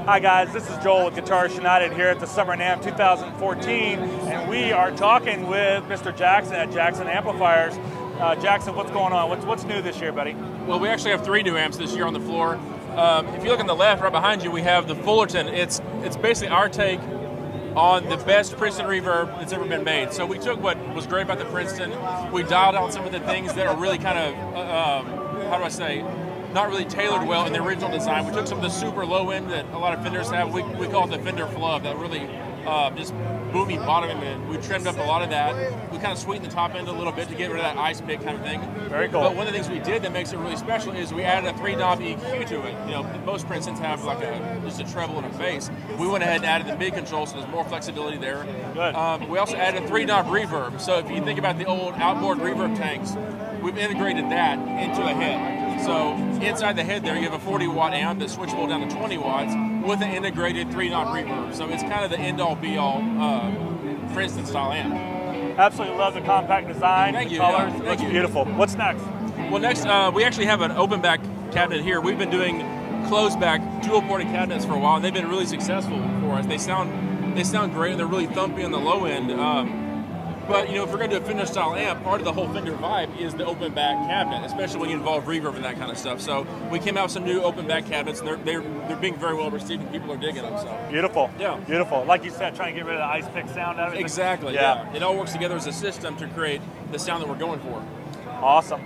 Hi guys, this is Joel with Guitarists United here at the Summer NAMM 2014, and we are talking with Mr. Jackson at Jackson Amplifiers. Jackson, what's going on? What's new this year, buddy? Well, we actually have 3 new amps this year on the floor. If you look on the left, right behind you, we have the Fullerton. It's basically our take on the best Princeton reverb that's ever been made. So we took what was great about the Princeton, we dialed out some of the things that are really kind of, how do I say, not really tailored well in the original design. We took some of the super low end that a lot of Fenders have. We call it the Fender Flub, that really just boomy bottom end. We trimmed up a lot of that. We kind of sweetened the top end a little bit to get rid of that ice pick kind of thing. Very cool. But one of the things we did that makes it really special is we added a 3-knob EQ to it. You know, most Princetons have like just a treble and a bass. We went ahead and added the mid control, so there's more flexibility there. Good. We also added a 3-knob reverb. So if you think about the old outboard reverb tanks, we've integrated that into a head. So inside the head there, you have a 40-watt amp that's switchable down to 20 watts with an integrated 3-knob reverb. So it's kind of the end-all, be-all Princeton style amp. Absolutely love the compact design. Thank the you. colors. Yeah, Looks beautiful. What's next? Well, next we actually have an open back cabinet here. We've been doing closed back dual ported cabinets for a while, and they've been really successful for us. They sound great, and they're really thumpy on the low end. But you know, if we're going to do a Fender style amp, part of the whole Fender vibe is the open back cabinet, especially when you involve reverb and that kind of stuff. So we came out with some new open back cabinets, and they're being very well received, and people are digging them. So Beautiful. Yeah. Beautiful. Like you said, trying to get rid of the ice pick sound out of it. Exactly. Yeah. It all works together as a system to create the sound that we're going for. Awesome.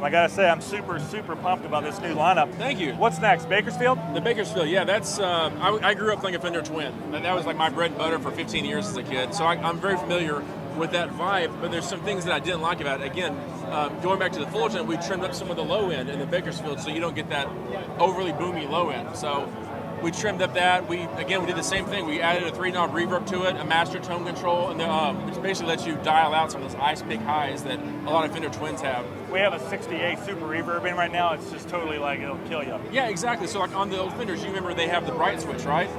I gotta say, I'm super pumped about this new lineup. Thank you. What's next? Bakersfield? The Bakersfield, yeah, that's, I grew up playing a Fender Twin. That was like my bread and butter for 15 years as a kid. So I'm very familiar with that vibe, but there's some things that I didn't like about it. Again, going back to the Fullerton, we trimmed up some of the low end in the Bakersfield so you don't get that overly boomy low end. So we trimmed up that. We did the same thing. We added a 3-knob reverb to it, a master tone control, and which basically lets you dial out some of those ice pick highs that a lot of Fender Twins have. We have a 68 super reverb in right now. It's just totally like, it'll kill you. Yeah, exactly. So like on the old Fenders, you remember they have the bright switch, right?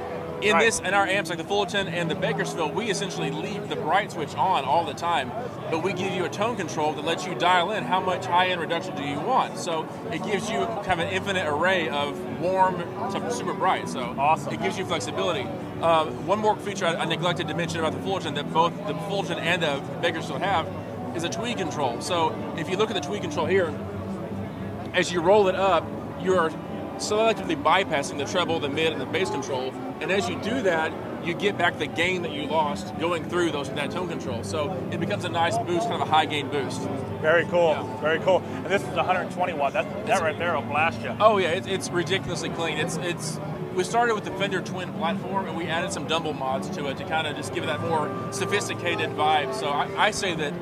In our amps, like the Fullerton and the Bakersfield, we essentially leave the bright switch on all the time, but we give you a tone control that lets you dial in how much high-end reduction do you want. So it gives you kind of an infinite array of warm to super bright. So awesome. It gives you flexibility. One more feature I neglected to mention about the Fullerton that both the Fullerton and the Bakersfield have is a tweed control. So if you look at the tweed control here, as you roll it up, you're selectively bypassing the treble, the mid, and the bass control. And as you do that, you get back the gain that you lost going through that tone control. So it becomes a nice boost, kind of a high gain boost. Very cool. Yeah. Very cool. And this is 120 watt. That right there will blast you. Oh yeah, it's ridiculously clean. We started with the Fender Twin platform, and we added some Dumble mods to it to kind of just give it that more sophisticated vibe. So I say that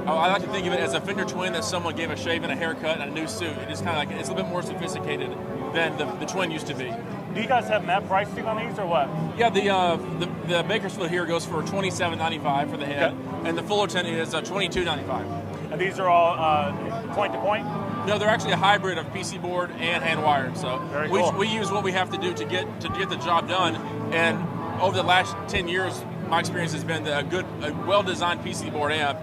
I like to think of it as a Fender Twin that someone gave a shave and a haircut and a new suit. It's kind of like, it's a little bit more sophisticated than the Twin used to be. Do you guys have map pricing on these or what? Yeah, the Bakersfield here goes for $27.95 for the head, and the Fullerton is $22.95. And these are all point to point? No, they're actually a hybrid of PC board and hand wired. So Very cool. we use what we have to do to get the job done. And over the last 10 years, my experience has been that a well-designed PC board amp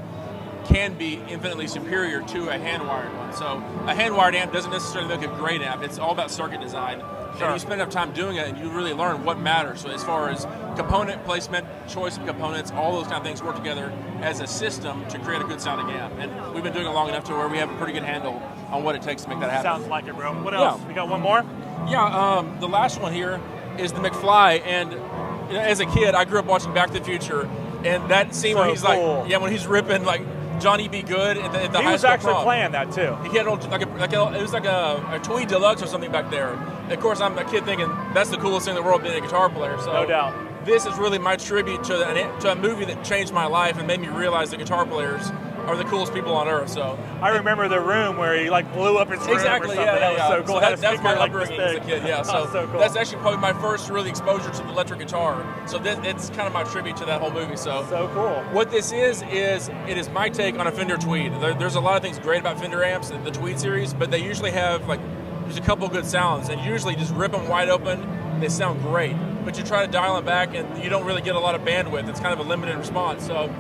can be infinitely superior to a hand-wired one. So a hand-wired amp doesn't necessarily make a great amp. It's all about circuit design. Sure. And you spend enough time doing it, and you really learn what matters. So as far as component placement, choice of components, all those kind of things work together as a system to create a good sounding amp. And we've been doing it long enough to where we have a pretty good handle on what it takes to make that happen. Sounds like it, bro. What else? Yeah. We got one more? Yeah, the last one here is the McFly. And you know, as a kid, I grew up watching Back to the Future. And that scene where he's cool. like, when he's ripping like Johnny Be Good at the high school He was actually prom. playing that too. He had it was like a Tweed Deluxe or something back there. And of course, I'm a kid thinking that's the coolest thing in the world, being a guitar player. So No doubt. This is really my tribute to a movie that changed my life and made me realize that guitar players are the coolest people on earth. So I remember the room where he like blew up his room exactly, or something. yeah. That was so cool. So that's my like this upbringing as a big. kid. Yeah, so, so cool. That's actually probably my first really exposure to the electric guitar. So it's kind of my tribute to that whole movie. So cool. What this is it is my take on a Fender Tweed. There's a lot of things great about Fender amps, the Tweed series, but they usually have there's a couple good sounds, and usually just rip them wide open, they sound great. But you try to dial them back, and you don't really get a lot of bandwidth. It's kind of a limited response. So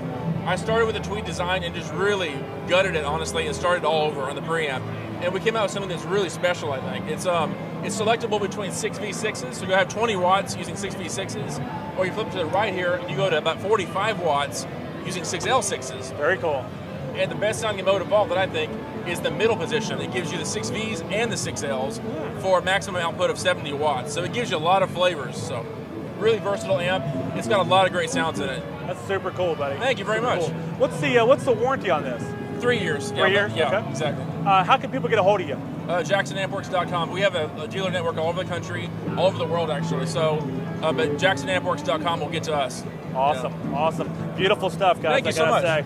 I started with a Tweed design and just really gutted it, honestly, and started all over on the preamp. And we came out with something that's really special, I think. It's It's selectable between 6V6s, so you have 20 watts using 6V6s, or you flip to the right here and you go to about 45 watts using 6L6s. Very cool. And the best sounding mode of all that I think is the middle position. It gives you the 6Vs and the 6Ls for a maximum output of 70 watts. So it gives you a lot of flavors. So really versatile amp. It's got a lot of great sounds in it. That's super cool, buddy. Thank you very much. Cool. What's the warranty on this? 3 years. 3 years? Yeah, okay. Exactly. How can people get a hold of you? JacksonAmpworks.com. We have a dealer network all over the country, all over the world actually. So, but JacksonAmpworks.com will get to us. Awesome, awesome. Beautiful stuff, guys. Thank you so much. Say.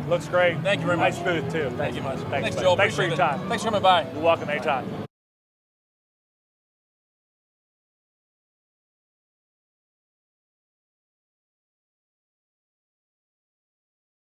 Looks great. Thank you very much. Nice booth, too. Thank you much. Thanks, Thanks buddy. Joel. Thanks for Appreciate your it. time. Thanks for coming by. You're welcome anytime.